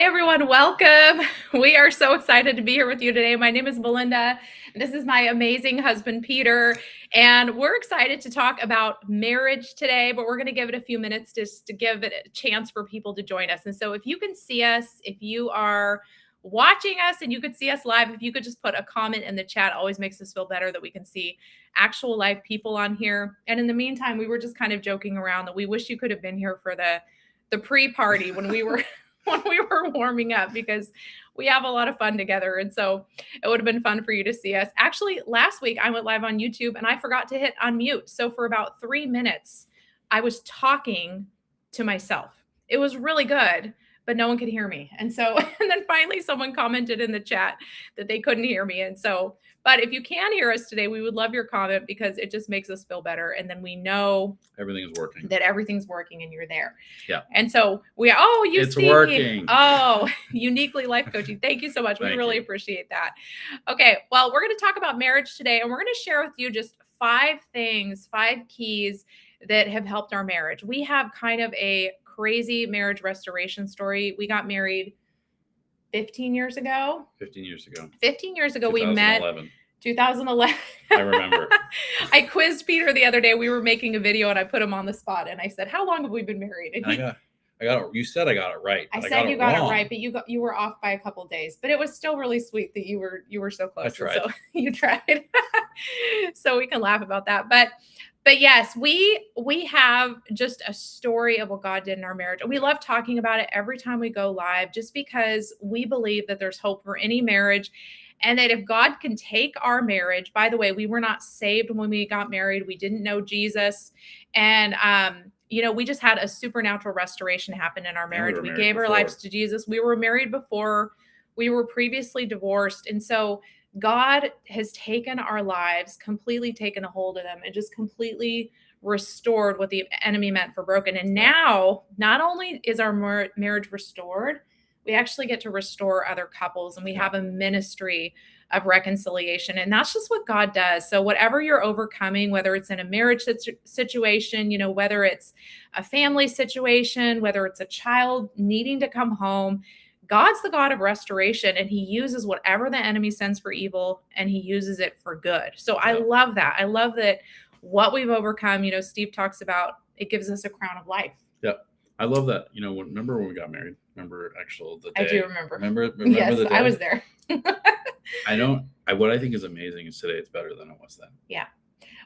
Hey everyone, welcome. We are so excited to be here with you today. My name is Melinda. This is my amazing husband, Peter, and we're excited to talk about marriage today, but we're going to give it a few minutes just to give it a chance for people to join us. And so if you can see us, if you are watching us and you could see us live, if you could just put a comment in the chat, always makes us feel better that we can see actual live people on here. And in the meantime, we were just kind of joking around that we wish you could have been here for the pre-party when we were when we were warming up, because we have a lot of fun together. And so it would have been fun for you to see us. Actually, last week I went live on YouTube and I forgot to hit unmute. So for about 3 minutes, I was talking to myself. It was really good, but no one could hear me. And so, and then finally someone commented in the chat that they couldn't hear me. And so, but if you can hear us today, we would love your comment because it just makes us feel better. And then we know everything is working, that everything's working and you're there. Yeah. And so it's working. Uniquely life coaching. Thank you so much. We really appreciate that. Okay. Well, we're going to talk about marriage today, and we're going to share with you just 5 keys that have helped our marriage. We have kind of a crazy marriage restoration story. We got married 15 years ago. 15 years ago. 15 years ago, we met. 2011. I remember. I quizzed Peter the other day. We were making a video and I put him on the spot and I said, "How long have we been married?" And I got it. You said I got it right. I said you got it right, but you were off by a couple of days. But it was still really sweet that you were so close. I tried. So you tried. So we can laugh about that. But yes, we have just a story of what God did in our marriage. And we love talking about it every time we go live, just because we believe that there's hope for any marriage. And that if God can take our marriage, by the way, we were not saved when we got married. We didn't know Jesus. And, we just had a supernatural restoration happen in our marriage. We gave our lives to Jesus. We were married before. We were previously divorced. And so God has taken our lives, completely taken a hold of them, and just completely restored what the enemy meant for broken. And now, not only is our marriage restored, we actually get to restore other couples, and we have a ministry of reconciliation. And that's just what God does. So whatever you're overcoming, whether it's in a marriage situation, whether it's a family situation, whether it's a child needing to come home, God's the God of restoration, and he uses whatever the enemy sends for evil and he uses it for good. So I love that. I love that what we've overcome, Steve talks about, it gives us a crown of life. Yep. I love that. Remember when we got married? Remember the day? I do remember. Remember yes, the day? I was there. What I think is amazing is today it's better than it was then. Yeah.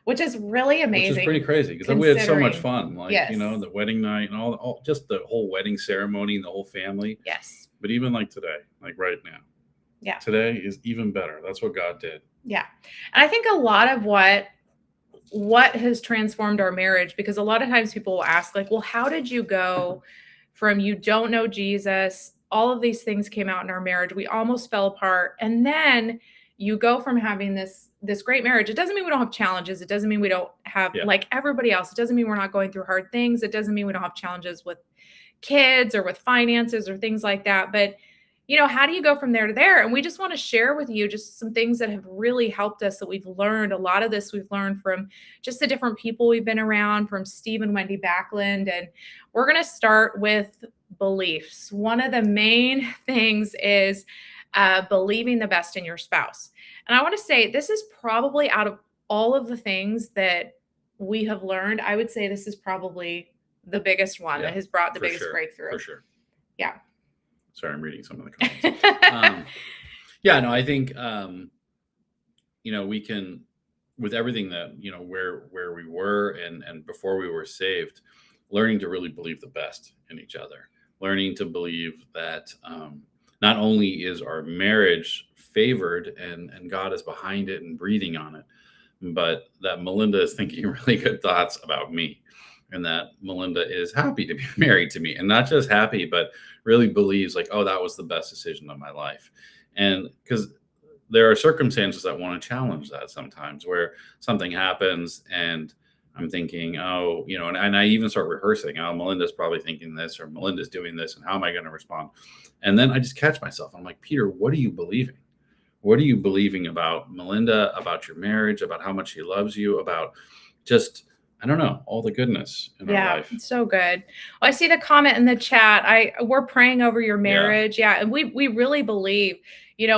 Which is really amazing. Which is pretty crazy because we had so much fun. The wedding night and all just the whole wedding ceremony and the whole family. Yes. But even like today, like right now. Yeah. Today is even better. That's what God did. Yeah. And I think a lot of what has transformed our marriage, because a lot of times people will ask, like, well, how did you go from you don't know Jesus, all of these things came out in our marriage, we almost fell apart, and then you go from having this great marriage. It doesn't mean we don't have challenges. It doesn't mean we don't have like everybody else. It doesn't mean we're not going through hard things. It doesn't mean we don't have challenges with kids or with finances or things like that. But how do you go from there to there? And we just want to share with you just some things that have really helped us, that we've learned. A lot of this we've learned from just the different people we've been around, from Steve and Wendy Backlund. And we're going to start with beliefs. One of the main things is believing the best in your spouse. And I want to say this is probably, out of all of the things that we have learned, I would say this is probably the biggest one that has brought the biggest breakthrough. For sure. Yeah. Sorry, I'm reading some of the comments. I think, we can, with everything that, where we were and before we were saved, learning to really believe the best in each other, learning to believe that not only is our marriage favored and God is behind it and breathing on it, but that Melinda is thinking really good thoughts about me, and that Melinda is happy to be married to me, and not just happy, but really believes like, oh, that was the best decision of my life. And because there are circumstances that want to challenge that sometimes, where something happens and I'm thinking, and I even start rehearsing, Melinda's probably thinking this, or Melinda's doing this, and how am I going to respond? And then I just catch myself. I'm like, Peter, what are you believing? What are you believing about Melinda, about your marriage, about how much she loves you, about just I don't know, all the goodness in our Yeah, life. it's so good. Well, I see the comment in the chat. We're praying over your Yeah. marriage. Yeah, and we really believe,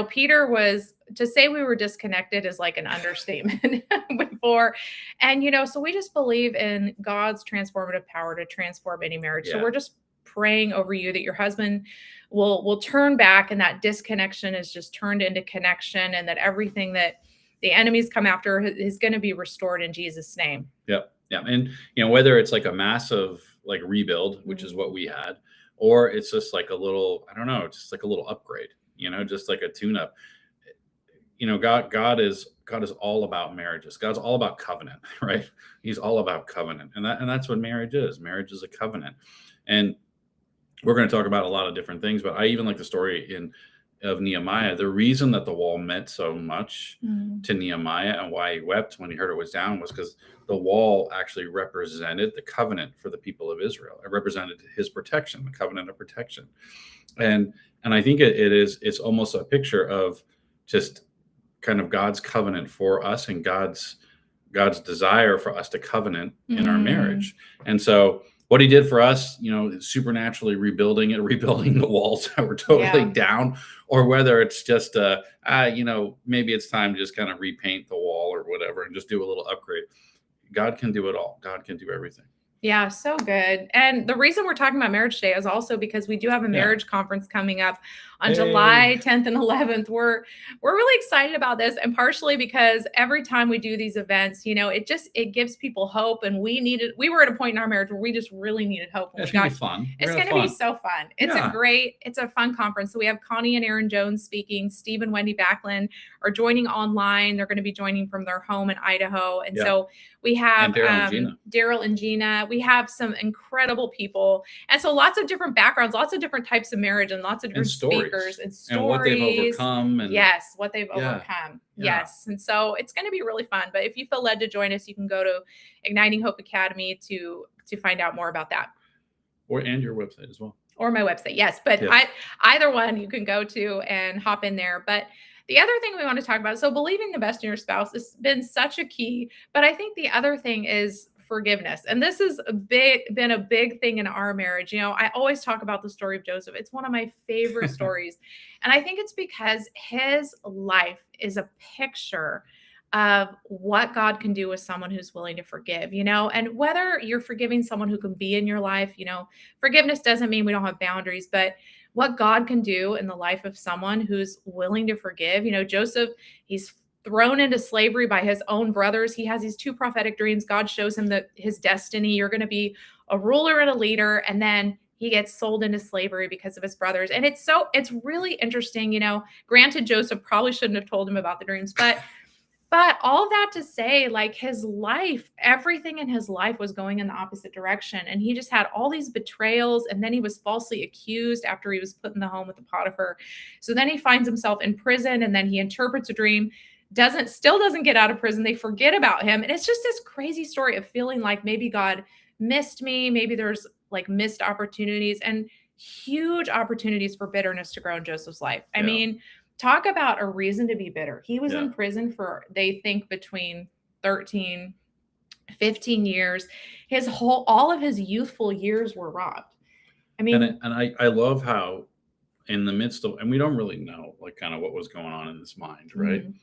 Peter was to say we were disconnected is like an understatement before. And so we just believe in God's transformative power to transform any marriage. So Yeah. we're just praying over you that your husband will turn back and that disconnection is just turned into connection and that everything that the enemies come after is going to be restored in Jesus' name. Yep. Yeah. And whether it's like a massive like rebuild, which is what we had, or it's just like a little, I don't know, just like a little upgrade, just like a tune up. God is all about marriages. God's all about covenant, right? He's all about covenant. And that's what marriage is. Marriage is a covenant. And we're going to talk about a lot of different things, but I even like the story of Nehemiah. The reason that the wall meant so much to Nehemiah and why he wept when he heard it was down was because the wall actually represented the covenant for the people of Israel. It represented his protection, the covenant of protection. And I think it's almost a picture of just kind of God's covenant for us and God's desire for us to covenant in our marriage. And so what he did for us, supernaturally rebuilding the walls that were totally down, or whether it's just, maybe it's time to just kind of repaint the wall or whatever and just do a little upgrade. God can do it all. God can do everything. Yeah, so good. And the reason we're talking about marriage today is also because we do have a marriage conference coming up on July 10th and 11th. We're really excited about this, and partially because every time we do these events, it gives people hope, and we were at a point in our marriage where we just really needed hope. It's gonna be fun. It's going to be so fun. It's a fun conference. So we have Connie and Aaron Jones speaking. Steve and Wendy Backlund are joining online. They're going to be joining from their home in Idaho. And so we have Daryl and Gina. We have some incredible people. And so lots of different backgrounds, lots of different types of marriage, and lots of different speakers and stories. And what they've overcome. And what they've overcome. Yes. And so it's going to be really fun. But if you feel led to join us, you can go to Igniting Hope Academy to find out more about that. And your website as well. Or my website, yes. But either one you can go to and hop in there. But the other thing we want to talk about, so believing the best in your spouse has been such a key. But I think the other thing is forgiveness. And this has been a big thing in our marriage. I always talk about the story of Joseph. It's one of my favorite stories. And I think it's because his life is a picture of what God can do with someone who's willing to forgive, and whether you're forgiving someone who can be in your life, forgiveness doesn't mean we don't have boundaries, but what God can do in the life of someone who's willing to forgive. Joseph, he's thrown into slavery by his own brothers. He has these two prophetic dreams. God shows him that his destiny, you're going to be a ruler and a leader. And then he gets sold into slavery because of his brothers. And it's really interesting, granted, Joseph probably shouldn't have told him about the dreams, but all that to say, like, his life, everything in his life was going in the opposite direction. And he just had all these betrayals. And then he was falsely accused after he was put in the home with the Potiphar. So then he finds himself in prison, and then he interprets a dream, still doesn't get out of prison. They forget about him. And it's just this crazy story of feeling like maybe God missed me. Maybe there's like missed opportunities and huge opportunities for bitterness to grow in Joseph's life. I mean, talk about a reason to be bitter. He was in prison for, they think, between 13, 15 years. All of his youthful years were robbed. I mean, and I love how in the midst of, and we don't really know like kind of what was going on in his mind, right? Mm-hmm.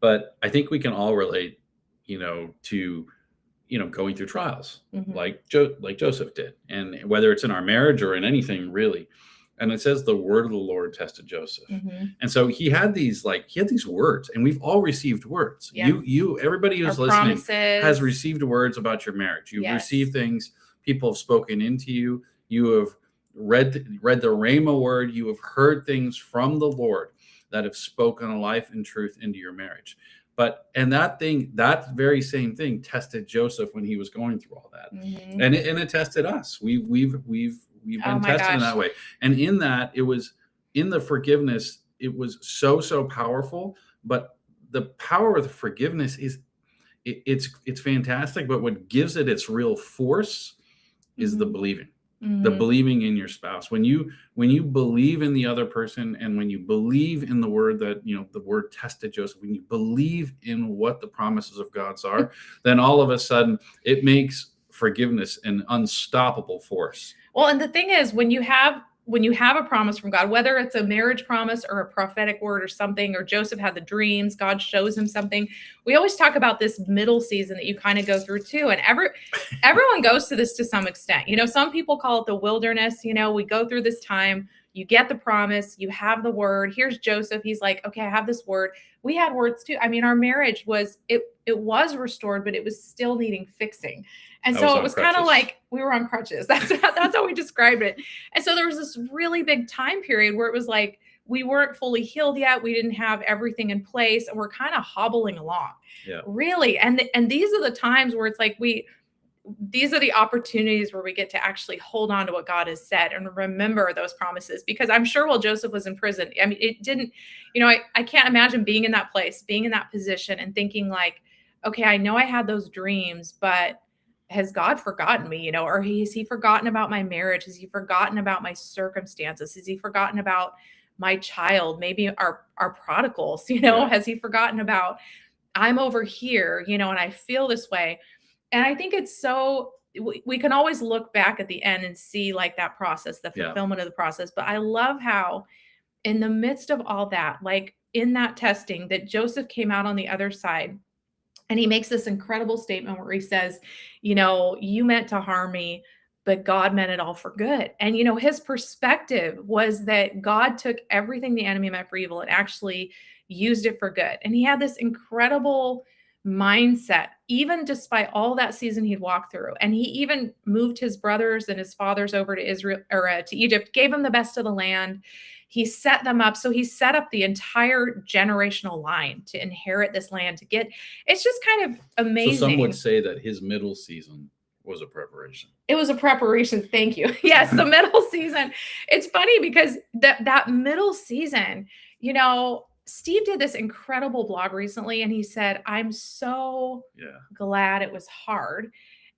But I think we can all relate, to, going through trials like Joseph did, and whether it's in our marriage or in anything really. And it says the word of the Lord tested Joseph. And so he had these words, and we've all received words. Yeah. Everybody who's listening has received words about your marriage. You've received things, people have spoken into you. You have read the Rhema word. You have heard things from the Lord that have spoken a life and truth into your marriage. And that very same thing tested Joseph when he was going through all that. And it tested us. We've been tested in that way. And in that, it was in the forgiveness, it was so powerful. But the power of the forgiveness it's fantastic. But what gives it its real force is the believing. The Mhm. believing in your spouse. When you believe in the other person, and when you believe in the word that, the word tested Joseph, when you believe in what the promises of God's are, then all of a sudden it makes forgiveness an unstoppable force. Well, and the thing is, when you have a promise from God, whether it's a marriage promise or a prophetic word or something, or Joseph had the dreams, God shows him something. We always talk about this middle season that you kind of go through too. And everyone goes through this to some extent. Some people call it the wilderness. We go through this time. You get the promise, you have the word. Here's Joseph. He's like, okay, I have this word. We had words too. I mean, our marriage was restored, but it was still needing fixing. And I was so it on was kind of crutches. like we were on crutches. That's how we described it. And so there was this really big time period where it was like we weren't fully healed yet. We didn't have everything in place, and we're kind of hobbling along. Yeah. Really. And these are the times where it's like these are the opportunities where we get to actually hold on to what God has said and remember those promises. Because I'm sure while Joseph was in prison, I mean, it didn't, I can't imagine being in that place, being in that position and thinking like, okay, I know I had those dreams, but has God forgotten me, or has he forgotten about my marriage? Has he forgotten about my circumstances? Has he forgotten about my child, maybe our prodigals, Yeah. has he forgotten about I'm over here, and I feel this way. And I think it's so we can always look back at the end and see like that process, the Yeah. fulfillment of the process. But I love how in the midst of all that, like in that testing, that Joseph came out on the other side and he makes this incredible statement where he says, you meant to harm me, but God meant it all for good. And, his perspective was that God took everything the enemy meant for evil and actually used it for good. And he had this incredible mindset, even despite all that season he'd walked through. And he even moved his brothers and his fathers over to Israel or to Egypt, gave them the best of the land. He set them up. So he set up the entire generational line to inherit this land, to get it's just kind of So some would amazing. say that his middle season was a preparation. It was a preparation. Thank you. Yes, the middle season. It's funny because that middle season, Steve did this incredible blog recently and he said, I'm so Yeah. glad it was hard.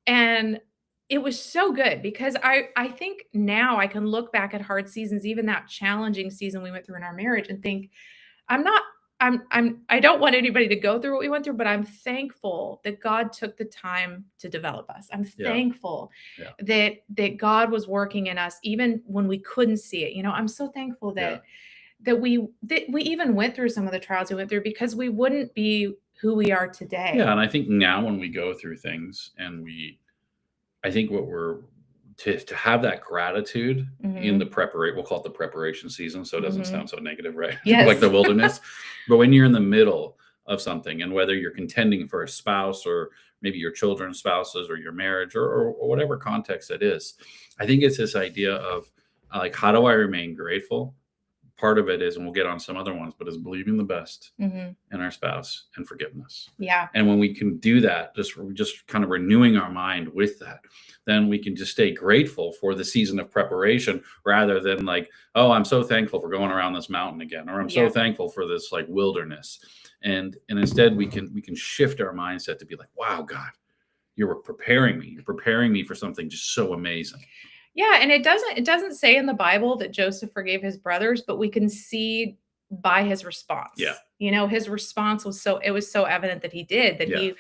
And it was so good because I think now I can look back at hard seasons, even that challenging season we went through in our marriage and think, I'm not I don't want anybody to go through what we went through, but I'm thankful that God took the time to develop us. I'm Yeah. thankful Yeah. that God was working in us even when we couldn't see it. I'm so thankful Yeah. that we even went through some of the trials we went through because we wouldn't be who we are today. Yeah. And I think now when we go through things and I think to have that gratitude in the Mhm. preparation, we'll call it the preparation season. So it doesn't Mhm. sound so negative, right? Like Yes. the wilderness. But when you're in the middle of something, and whether you're contending for a spouse or maybe your children's spouses or your marriage or whatever context it is, I think it's this idea of like, how do I remain grateful? Part of it is, and we'll get on some other ones, but is believing the best Mhm. in our spouse and forgiveness. Yeah. And when we can do that, just kind of renewing our mind with that, then we can just stay grateful for the season of preparation rather than like, oh, I'm so thankful for going around this mountain again, or I'm so Yeah. thankful for this like wilderness. And instead we can shift our mindset to be like, wow, God, you're preparing me. You're preparing me for something just so amazing. Yeah, and it doesn't say in the Bible that Joseph forgave his brothers, but we can see by his response. Yeah. His response was so evident that he did, that Yeah.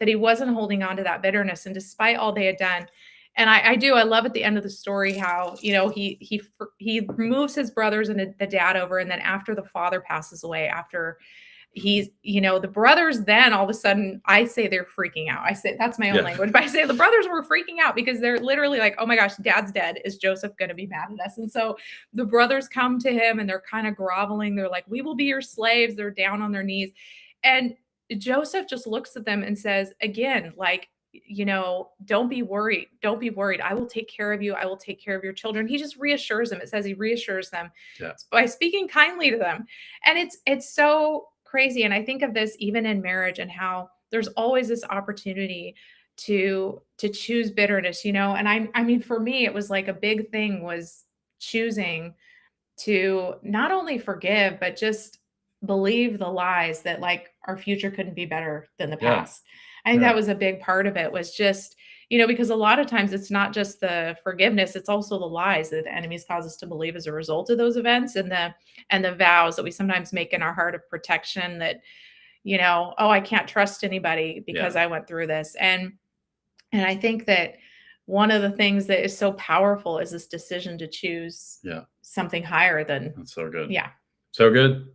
he wasn't holding on to that bitterness. And despite all they had done, and I love at the end of the story how, he moves his brothers and the dad over, and then after the father passes away, after the brothers, then all of a sudden I say they're freaking out. I say that's my own Yeah. language, but I say the brothers were freaking out because they're literally like, oh my gosh, dad's dead. Is Joseph going to be mad at us? And so the brothers come to him and they're kind of groveling. They're like, we will be your slaves. They're down on their knees. And Joseph just looks at them and says, again, like, don't be worried. Don't be worried. I will take care of you. I will take care of your children. He just reassures them. It says he reassures them Yeah. by speaking kindly to them. And it's so crazy. And I think of this even in marriage and how there's always this opportunity to choose bitterness, and I mean for me it was like a big thing was choosing to not only forgive but just believe the lies that like our future couldn't be better than the Yeah. past. I think Yeah. that was a big part of it was just because a lot of times it's not just the forgiveness, it's also the lies that the enemies cause us to believe as a result of those events, and the vows that we sometimes make in our heart of protection that, oh, I can't trust anybody because Yeah. I went through this. And I think that one of the things that is so powerful is this decision to choose Yeah. something higher than, That's so good. yeah. So good.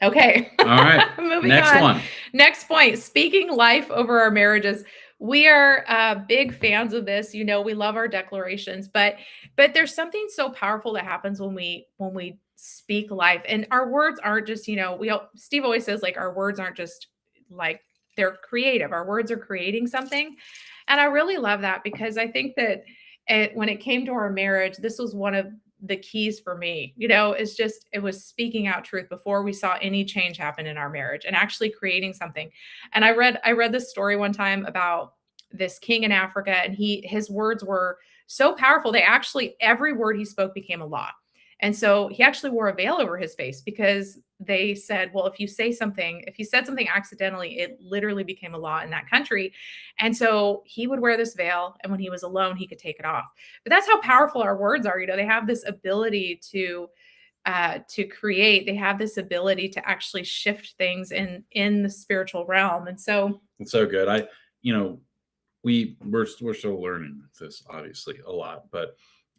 Okay. All right. Moving Next on. one. Next point, speaking life over our marriages. We are big fans of this. We love our declarations, but there's something so powerful that happens when we speak life, and our words aren't just, Steve always says, like, our words aren't just like, they're creative. Our words are creating something. And I really love that, because I think that when it came to our marriage, this was one of the keys for me. It was speaking out truth before we saw any change happen in our marriage, and actually creating something. And I read this story one time about this king in Africa, and his words were so powerful. Every word he spoke became a law. And so he actually wore a veil over his face, because they said, well, if you said something accidentally, it literally became a law in that country. And so he would wear this veil, and when he was alone, he could take it off. But that's how powerful our words are. They have this ability to create. They have this ability to actually shift things in the spiritual realm. And so It's so good. We're still learning this, obviously, a lot, but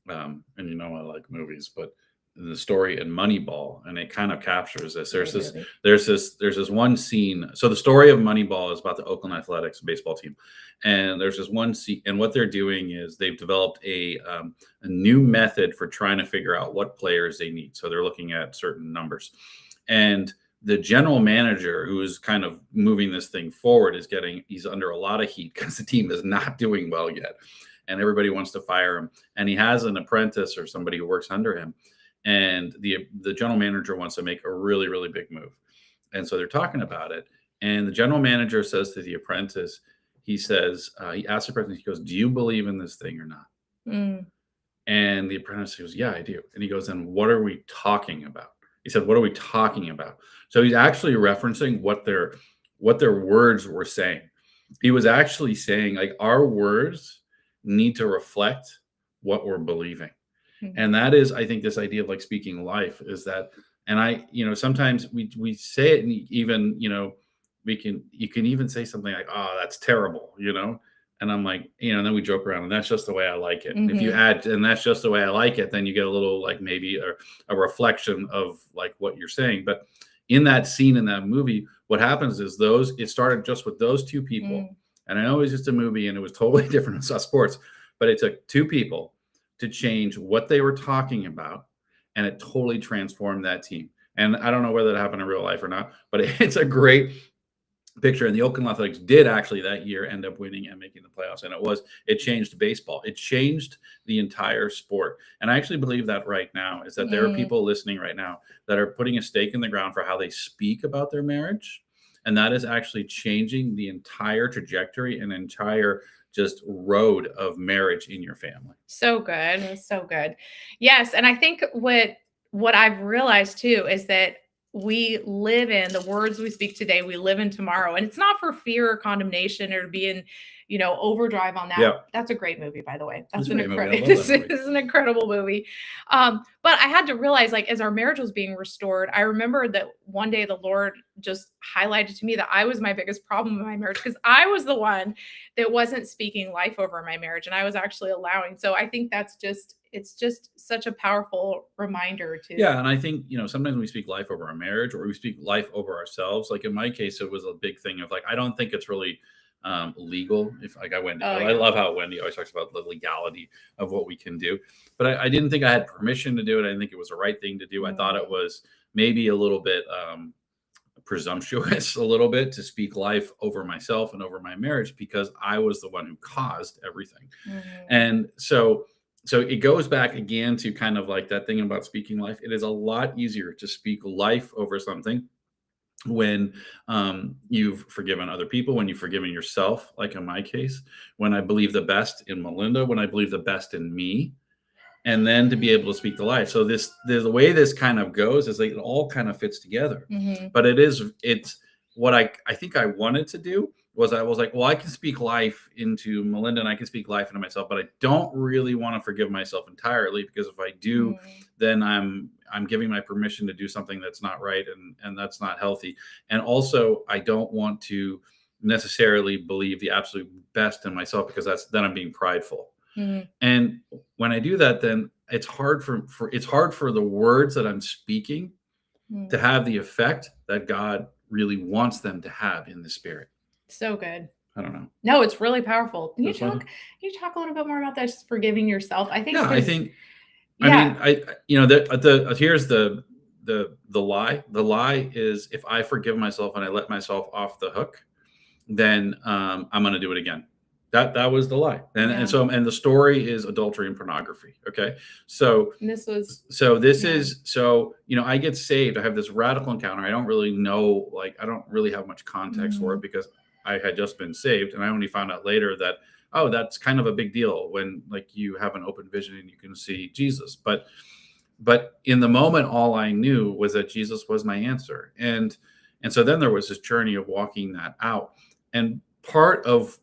and I like movies, but the story in Moneyball, and it kind of captures this. There's this one scene. So the story of Moneyball is about the Oakland Athletics baseball team, and there's this one scene, and what they're doing is they've developed a new method for trying to figure out what players they need. So they're looking at certain numbers, and the general manager, who is kind of moving this thing forward, he's under a lot of heat because the team is not doing well yet, and everybody wants to fire him. And he has an apprentice or somebody who works under him, and the general manager wants to make a really, really big move. And so they're talking about it, and the general manager says to the apprentice, he asks the apprentice, he goes, "Do you believe in this thing or not?" mm, And the apprentice goes, "Yeah, I do." And he goes, "Then what are we talking about?" He said, "What are we talking about?" So he's actually referencing what their words were saying. He was actually saying, like, our words need to reflect what we're believing. mm, And that is, I think, this idea of, like, speaking life is that, and sometimes we say it, and even, you can even say something like, "Oh, that's terrible," and I'm like, and then we joke around, and that's just the way I like it. And if you mhm. add, and that's just the way I like it, then you get a little, like, maybe a reflection of, like, what you're saying. But in that scene in that movie, what happens is it started just with those two people. Mm. And I know it was just a movie and it was totally different than sports, but it took two people to change what they were talking about, and it totally transformed that team. And I don't know whether that happened in real life or not, but it's a great picture. And the Oakland Athletics did actually that year end up winning and making the playoffs. And it changed baseball. It changed the entire sport. And I actually believe that right now is that there are people listening right now that are putting a stake in the ground for how they speak about their marriage. And that is actually changing the entire trajectory and entire just road of marriage in your family. So good. So good. Yes. And I think what I've realized too is that we live in the words we speak today, we live in tomorrow. And it's not for fear or condemnation or to be in, overdrive on that. Yeah. That's a great movie, by the way. That's It's a an great movie. I incredible love that movie. this is an incredible movie. But I had to realize, like, as our marriage was being restored, I remember that one day the Lord just highlighted to me that I was my biggest problem in my marriage, because I was the one that wasn't speaking life over my marriage, and I was actually allowing. So I think it's just such a powerful reminder to. Yeah, and I think, sometimes we speak life over our marriage, or we speak life over ourselves. Like in my case, it was a big thing of, like, I don't think it's really legal. If, like, I love how Wendy always talks about the legality of what we can do, but I didn't think I had permission to do it. I didn't think it was the right thing to do. I thought it was maybe a little bit presumptuous, a little bit, to speak life over myself and over my marriage, because I was the one who caused everything. And so it goes back again to kind of like that thing about speaking life. It is a lot easier to speak life over something when you've forgiven other people, when you've forgiven yourself, like in my case, when I believe the best in Melinda, when I believe the best in me, and then to be able to speak the life. So the way this kind of goes is, like, it all kind of fits together. But it's what I think I wanted to do was I was like, well, I can speak life into Melinda and I can speak life into myself, but I don't really want to forgive myself entirely, because if I do, Mm, then I'm giving my permission to do something that's not right, and that's not healthy. And also, I don't want to necessarily believe the absolute best in myself, because that's then I'm being prideful. mm, And when I do that, then it's hard for the words that I'm speaking to mm. have the effect that God really wants them to have in the spirit. So good. I don't know. No, it's really powerful. Can you That's what I talk think. can you talk a little bit more about that, just forgiving yourself? I think Yeah, I because think. I yeah. mean, you know, the here's the lie. The lie is, if I forgive myself and I let myself off the hook, then I'm going to do it again. That was the lie. And Yeah. so, and the story is adultery and pornography. Okay, so And this was this yeah. is, so you know, I get saved. I have this radical encounter. I don't really know, like, I don't really have much context for Mm, it, because I had just been saved, and I only found out later that, oh, that's kind of a big deal when, like, you have an open vision and you can see Jesus. But in the moment, all I knew was that Jesus was my answer. And so then there was this journey of walking that out. And part of,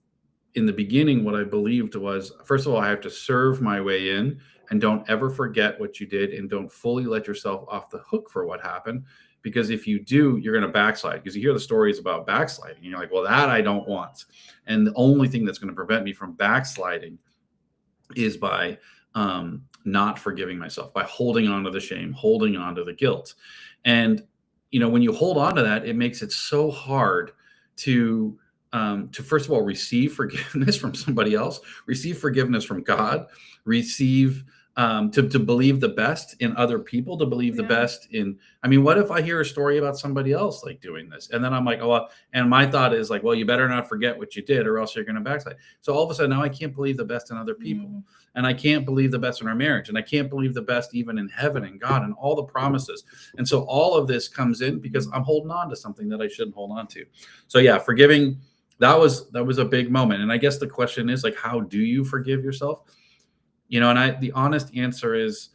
in the beginning, what I believed was, first of all, I have to serve my way in, and don't ever forget what you did, and don't fully let yourself off the hook for what happened. Because if you do, you're going to backslide, because you hear the stories about backsliding. And you're like, well, that I don't want. And the only thing that's going to prevent me from backsliding is by not forgiving myself, by holding on to the shame, holding on to the guilt. And, you know, when you hold on to that, it makes it so hard to first of all receive forgiveness from somebody else, receive forgiveness from God, receive to believe the best in other people, to believe the yeah. best in. I mean, what if I hear a story about somebody else like doing this, and then I'm like, oh, well, and my thought is like, well, you better not forget what you did, or else you're going to backslide. So all of a sudden, now I can't believe the best in other people, Mm, and I can't believe the best in our marriage, and I can't believe the best even in heaven and God and all the promises. And so all of this comes in because I'm holding on to something that I shouldn't hold on to. So yeah, forgiving, that was a big moment. And I guess the question is, like, how do you forgive yourself? You know, and the honest answer is,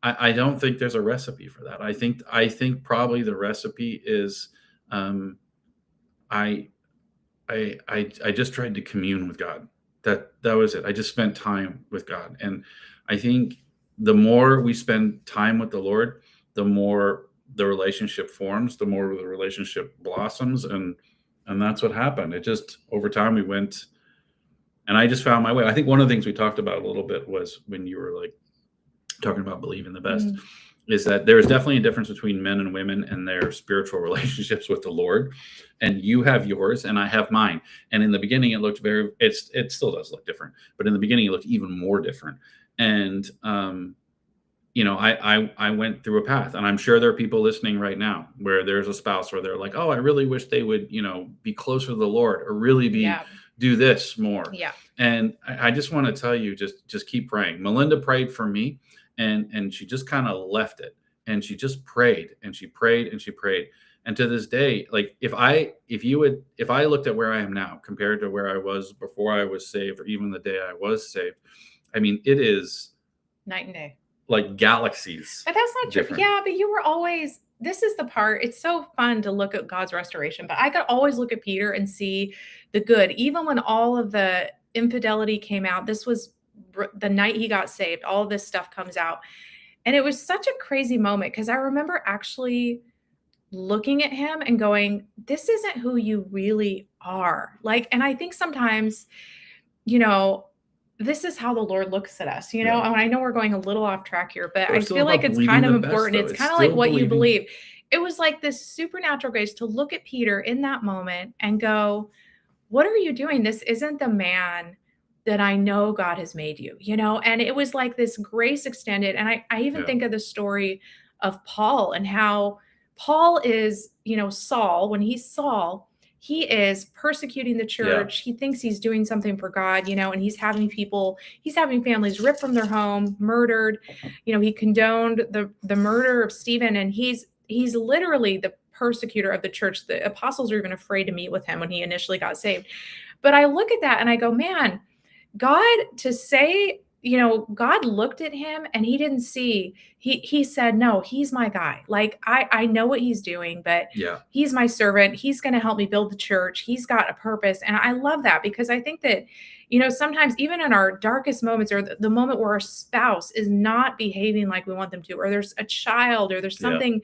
I don't think there's a recipe for that. I think probably the recipe is, um, I I just tried to commune with God. That was it. I just spent time with God. And I think the more we spend time with the Lord, the more the relationship forms, the more the relationship blossoms. And that's what happened. It just, over time, we went, and I just found my way. I think one of the things we talked about a little bit was when you were like talking about believing the best, mm, is that there is definitely a difference between men and women and their spiritual relationships with the Lord. And you have yours and I have mine. And in the beginning, it looked very, it still does look different, but in the beginning, it looked even more different. And, you know, I went through a path, and I'm sure there are people listening right now where there's a spouse where they're like, oh, I really wish they would, you know, be closer to the Lord, or really be, yeah. do this more. Yeah. And I just want to tell you, just keep praying. Melinda prayed for me, and she just kind of left it, and she just prayed, and she prayed, and she prayed. And to this day, like, if I looked at where I am now compared to where I was before I was saved, or even the day I was saved, I mean, it is Night and day. like galaxies But that's not true. different. Yeah, but you were always this is the part. It's so fun to look at God's restoration, but I could always look at Peter and see the good. Even when all of the infidelity came out, this was the night he got saved. All of this stuff comes out. And it was such a crazy moment because I remember actually looking at him and going, this isn't who you really are. Like, and I think sometimes, you know, this is how the Lord looks at us, you know? Yeah. And I know we're going a little off track here, but But I it's still feel like about it's believing kind of the best, important. though. It's It's kind of like still what you believing. believe. It was like this supernatural grace to look at Peter in that moment and go, what are you doing? This isn't the man that I know God has made you, you know? And it was like this grace extended. And I even Yeah. think of the story of Paul and how Paul is, you know, Saul, when he's Saul, he is persecuting the Yeah. church. He thinks he's doing something for God, you know, and he's having families ripped from their home, murdered. You know, he condoned the murder of Stephen, and he's literally the persecutor of the church. The apostles are even afraid to meet with him when he initially got saved. But I look at that and I go, man, God to say God looked at him and he didn't see, he said, no, he's my guy. Like I know what he's doing, but Yeah. he's my servant. He's going to help me build the church. He's got a purpose. And I love that because I think that, sometimes even in our darkest moments or the moment where our spouse is not behaving like we want them to, or there's a child, or Yeah.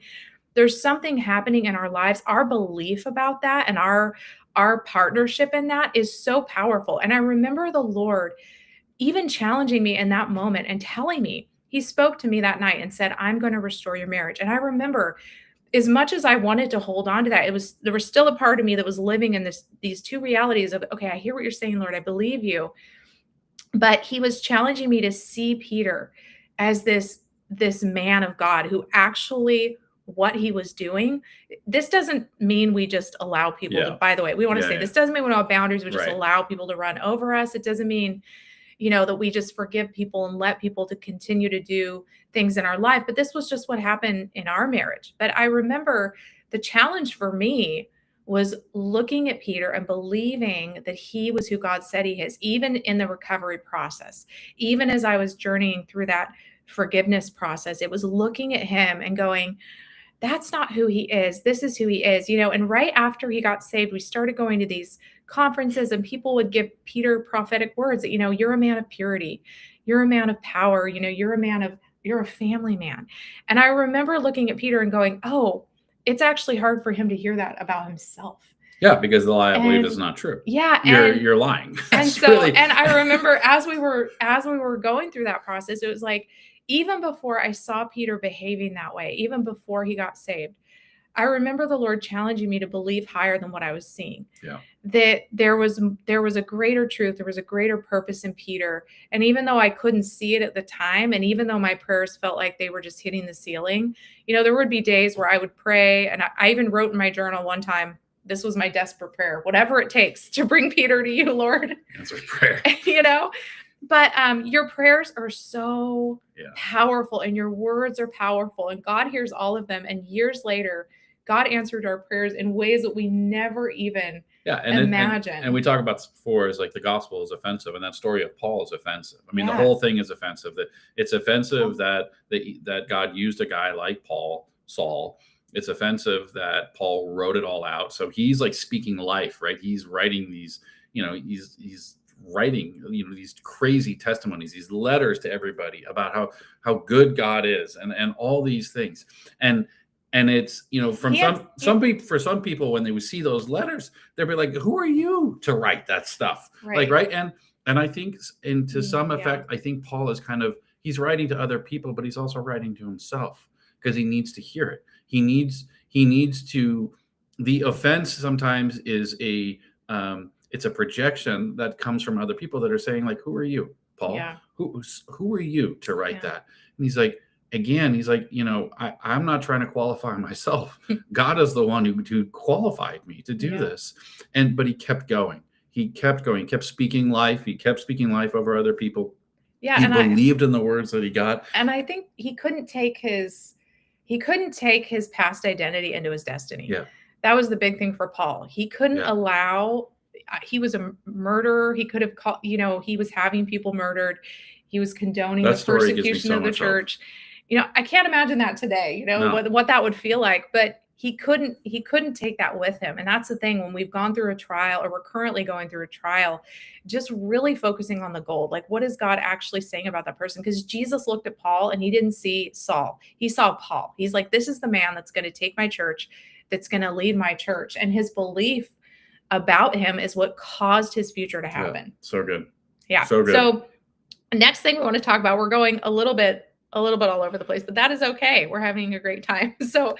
there's something happening in our lives, our belief about that and our partnership in that is so powerful. And I remember the Lord even challenging me in that moment and telling me, he spoke to me that night and said, I'm going to restore your marriage. And I remember, as much as I wanted to hold on to that, there was still a part of me that was living in these two realities of, okay, I hear what you're saying, Lord, I believe you. But he was challenging me to see Peter as this man of God who actually, what he was doing. This doesn't mean we just allow people to, Yeah. by the way, we want to Yeah. say Yeah. this doesn't mean we don't have boundaries, we just Right. allow people to run over us. It doesn't mean, that we just forgive people and let people to continue to do things in our life. But this was just what happened in our marriage. But I remember the challenge for me was looking at Peter and believing that he was who God said he is, even in the recovery process, even as I was journeying through that forgiveness process. It was looking at him and going, that's not who he is. This is who he is, And right after he got saved, we started going to these conferences and people would give Peter prophetic words that, you're a man of purity, you're a man of power, you're a family man. And I remember looking at Peter and going, oh, it's actually hard for him to hear that about himself. Yeah, because the lie I believe is And not true. yeah, You're lying. and That's so, really and I remember as we were going through that process, it was like, even before I saw Peter behaving that way, even before he got saved, I remember the Lord challenging me to believe higher than what I was seeing. Yeah. That there was a greater truth, there was a greater purpose in Peter. And even though I couldn't see it at the time, and even though my prayers felt like they were just hitting the ceiling, there would be days where I would pray, and I even wrote in my journal one time, this was my desperate prayer, whatever it takes to bring Peter to you, Lord. Answered prayer. But your prayers are so powerful and your words are powerful and God hears all of them. And years later, God answered our prayers in ways that we never even imagined. And we talk about this before, is like the gospel is offensive, and that story of Paul is offensive. I mean, Yeah. the whole thing is offensive. That it's offensive that God used a guy like Saul. It's offensive that Paul wrote it all out. So he's like speaking life, right? He's writing these, he's writing, these crazy testimonies, these letters to everybody about how good God is, and all these things. And it's, from some people, for some people, when they would see those letters, they'll be like, who are you to write that stuff? Right. Like, right. And I think, and to some Yeah. effect, I think Paul is he's writing to other people, but he's also writing to himself because he needs to hear it. He needs to, the offense sometimes is it's a projection that comes from other people that are saying, like, who are you, Paul? Yeah. Who are you to write that? And he's like, I'm not trying to qualify myself. God is the one who qualified me to do this. But he kept going. He kept speaking life. He kept speaking life over other people. Yeah. He believed in the words that he got. And I think he couldn't take his past identity into his destiny. Yeah. That was the big thing for Paul. He couldn't allow, he was a murderer. He could have called, he was having people murdered. He was condoning the persecution of the church. I can't imagine that today, what that would feel like, but he couldn't take that with him. And that's the thing, when we've gone through a trial, or we're currently going through a trial, just really focusing on the goal. Like, what is God actually saying about that person? Because Jesus looked at Paul and he didn't see Saul. He saw Paul. He's like, this is the man that's going to take my church, that's going to lead my church. And his belief about him is what caused his future to happen. Yeah, so good. Yeah. So good. So next thing we want to talk about, we're going a little bit all over the place, but that is okay. We're having a great time. So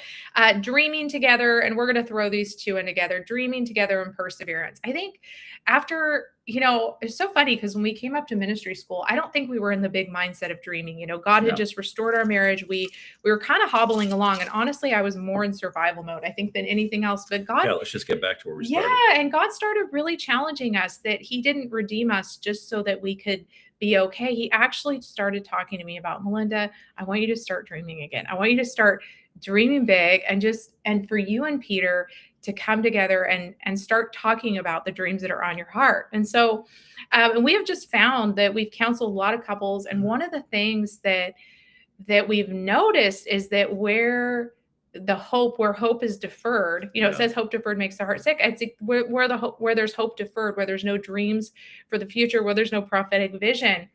dreaming together, and we're going to throw these two in together, dreaming together and perseverance. I think after, it's so funny because when we came up to ministry school, I don't think we were in the big mindset of dreaming. God had just restored our marriage. We were kind of hobbling along. And honestly, I was more in survival mode, I think, than anything else. But God, let's just get back to where we started. Yeah. And God started really challenging us that he didn't redeem us just so that we could be okay. He actually started talking to me about, Melinda, I want you to start dreaming again. I want you to start dreaming big, and for you and Peter to come together and start talking about the dreams that are on your heart. And so, and we have just found that we've counseled a lot of couples, and one of the things that we've noticed is that where hope is deferred, it Yeah. says hope deferred makes the heart sick. It's where there's hope deferred, where there's no dreams for the future, where there's no prophetic vision.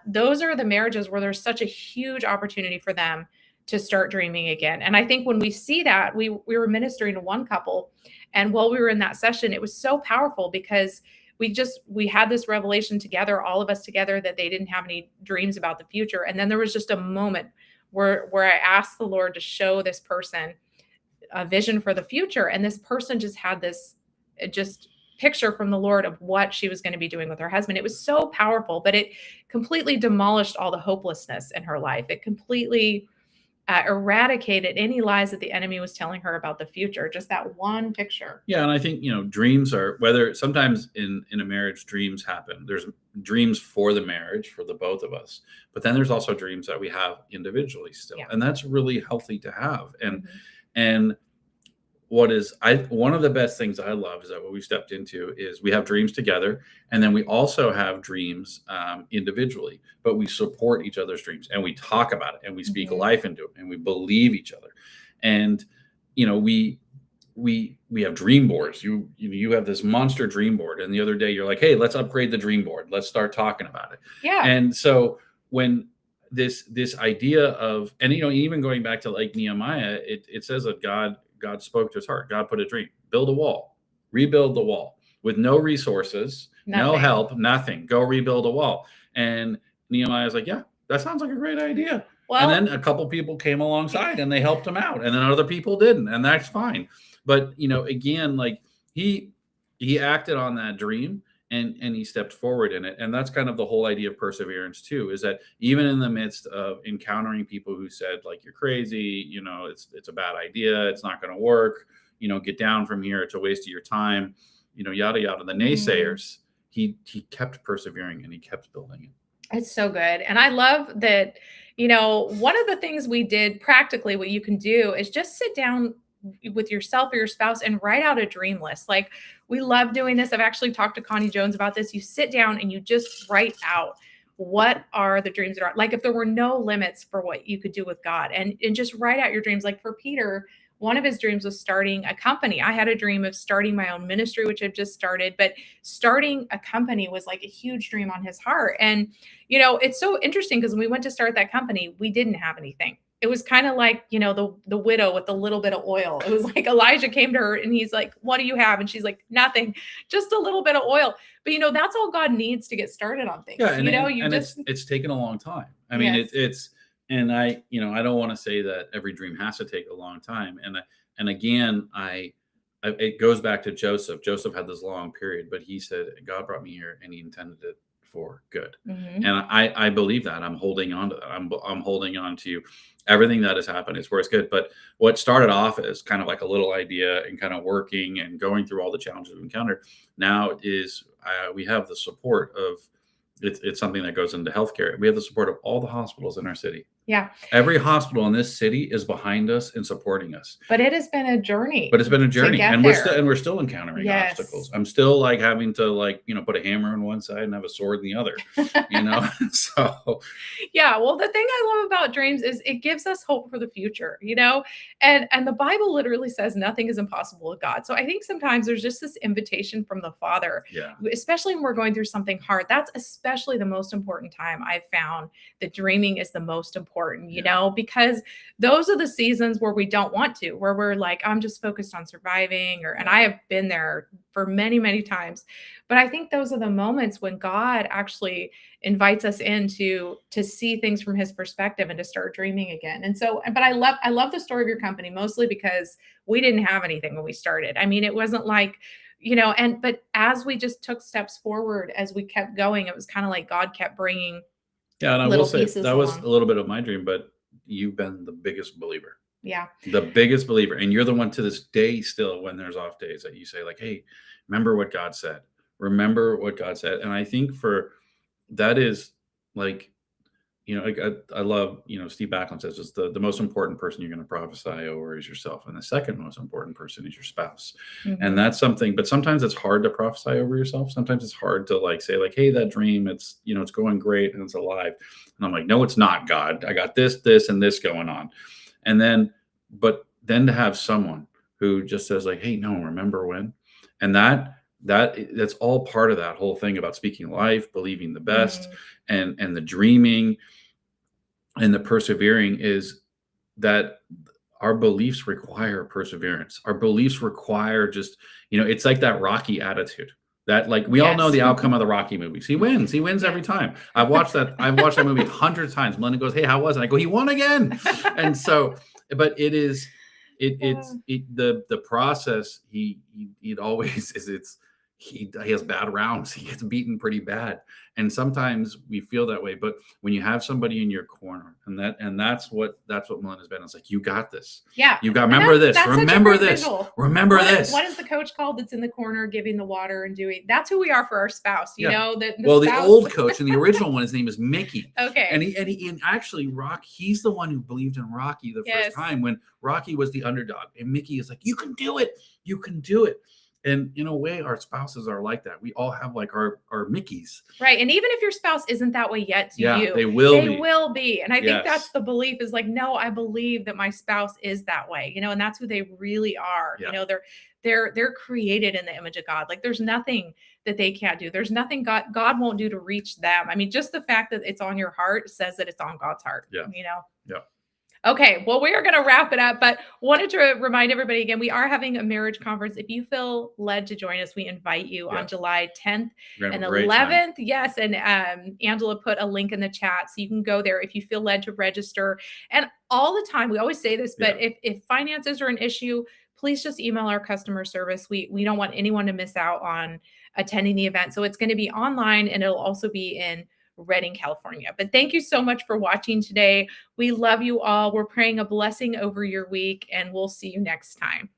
Those are the marriages where there's such a huge opportunity for them to start dreaming again. And I think when we see that, we were ministering to one couple, and while we were in that session, it was so powerful because we had this revelation together, all of us together, that they didn't have any dreams about the future. And then there was just a moment where I asked the Lord to show this person a vision for the future, and this person just had this just picture from the Lord of what she was going to be doing with her husband. It was so powerful, but it completely demolished all the hopelessness in her life. It completely eradicated any lies that the enemy was telling her about the future. Just that one picture. Yeah, and I think dreams are, whether sometimes in a marriage dreams happen. There's dreams for the marriage for the both of us, but then there's also dreams that we have individually still, Yeah. and that's really healthy to have. And Mhm. and one of the best things I love is that what we stepped into is we have dreams together, and then we also have dreams individually, but we support each other's dreams, and we talk about it, and we speak Mhm. life into it, and we believe each other. And we have dream boards. You have this monster dream board, and the other day you're like, hey, let's upgrade the dream board, let's start talking about it. Yeah. And so when this idea of, and even going back to like Nehemiah, it says that God spoke to his heart. God put a dream: build a wall, rebuild the wall with no resources, no Nothing. help, nothing. Go rebuild a wall. And Nehemiah's like, yeah, that sounds like a great idea. And Well, then a couple people came alongside and they helped him out, and then other people didn't, and that's fine. But again, like he acted on that dream, and he stepped forward in it. And that's kind of the whole idea of perseverance too, is that even in the midst of encountering people who said like, you're crazy, it's a bad idea, it's not going to work, get down from here, it's a waste of your time, yada yada, the naysayers, he kept persevering and he kept building it. it's so good. And I love that, one of the things we did practically, what you can do is just sit down with yourself or your spouse and write out a dream list. Like, we love doing this. I've actually talked to Connie Jones about this. You sit down and you just write out what are the dreams that are, like, if there were no limits for what you could do with God, and just write out your dreams. Like for Peter, one of his dreams was starting a company. I had a dream of starting my own ministry, which I've just started, but starting a company was like a huge dream on his heart. And, it's so interesting because when we went to start that company, we didn't have anything. It was kind of like, the widow with a little bit of oil. It was like Elijah came to her and he's like, what do you have? And she's like, nothing, just a little bit of oil. But, that's all God needs to get started on things. Yeah, and, you and just, it's taken a long time. I mean, yes. it's and I don't want to say that every dream has to take a long time. And again, it goes back to Joseph. Joseph had this long period, but he said, God brought me here and he intended it for good. Mhm. And I believe that. I'm holding on to that. I'm holding on to everything that has happened is where it's good. But what started off as kind of like a little idea and kind of working and going through all the challenges we've encountered now is we have the support of, it's something that goes into healthcare. We have the support of all the hospitals in our city. Yeah. Every hospital in this city is behind us and supporting us. But it has been a journey. But it's been a journey, get and there. we're still encountering Yes. obstacles. I'm still like having to put a hammer on one side and have a sword in the other, So Yeah, well, the thing I love about dreams is it gives us hope for the future, and the Bible literally says nothing is impossible with God. So I think sometimes there's just this invitation from the Father, yeah, especially when we're going through something hard. That's especially the most important time I've found that dreaming is the most important, because those are the seasons where we don't want to, where we're like, I'm just focused on surviving, and I have been there for many, many times. But I think those are the moments when God actually invites us in to see things from his perspective and to start dreaming again. And so, but I love the story of your company, mostly because we didn't have anything when we started. I mean, it wasn't like, but as we just took steps forward, as we kept going, it was kind of like God kept bringing and I will little say pieces that was along. a little bit of my dream, but you've been the biggest believer. Yeah. The biggest believer. And you're the one to this day still, when there's off days, that you say like, hey, remember what God said. Remember what God said. And I think that is like like I love, Steve Backlund says it's the most important person you're going to prophesy over is yourself. And the second most important person is your spouse. And Mhm. that's something, but sometimes it's hard to prophesy over yourself. Sometimes it's hard to like say like, hey, that dream, it's going great and it's alive. And I'm like, no, it's not, God. I got this, and this going on. And but then to have someone who just says like, hey, no, remember when? And that's all part of that whole thing about speaking life, believing the best, Mm. and the dreaming and the persevering is that our beliefs require perseverance. Our beliefs require just, it's like that Rocky attitude. That like we all know Yes. the outcome of the Rocky movies. He wins. He wins every Yes. time. I've watched that movie 100 times. Melinda goes, "Hey, how was it?" I go, "He won again." And so, but the process. It always is. He has bad rounds. He gets beaten pretty bad, and sometimes we feel that way. But when you have somebody in your corner, and that's what Melinda's been. It's like, you got this. Yeah, You got and remember this. that's such a Remember great this. visual. Remember What this. what is the coach called that's in the corner giving the water and doing that's who we are for our spouse, Yeah. the Well, the spouse. old coach and the original one, his name is Mickey. Okay. And actually he's the one who believed in Rocky the Yes. first time when Rocky was the underdog. And Mickey is like, you can do it. You can do it. And in a way, our spouses are like that. We all have like our Mickeys. Right. And even if your spouse isn't that way yet to Yeah, you, they will they be. will be. And I think that's Yes. the belief is like, no, I believe that my spouse is that way, and that's who they really are. Yeah. They're created in the image of God. Like there's nothing that they can't do. There's nothing God won't do to reach them. I mean, just the fact that it's on your heart says that it's on God's heart. Yeah. Yeah. Okay, well, we are going to wrap it up, but wanted to remind everybody again, we are having a marriage conference. If you feel led to join us, we invite you on Yeah. July 10th We're gonna and have a great time. 11th. Yes, and Angela put a link in the chat, so you can go there if you feel led to register. And all the time, we always say this, but if finances are an issue, please just email our customer service. We don't want anyone to miss out on attending the event. So it's going to be online, and it'll also be in Redding, California. But thank you so much for watching today. We love you all. We're praying a blessing over your week, and we'll see you next time.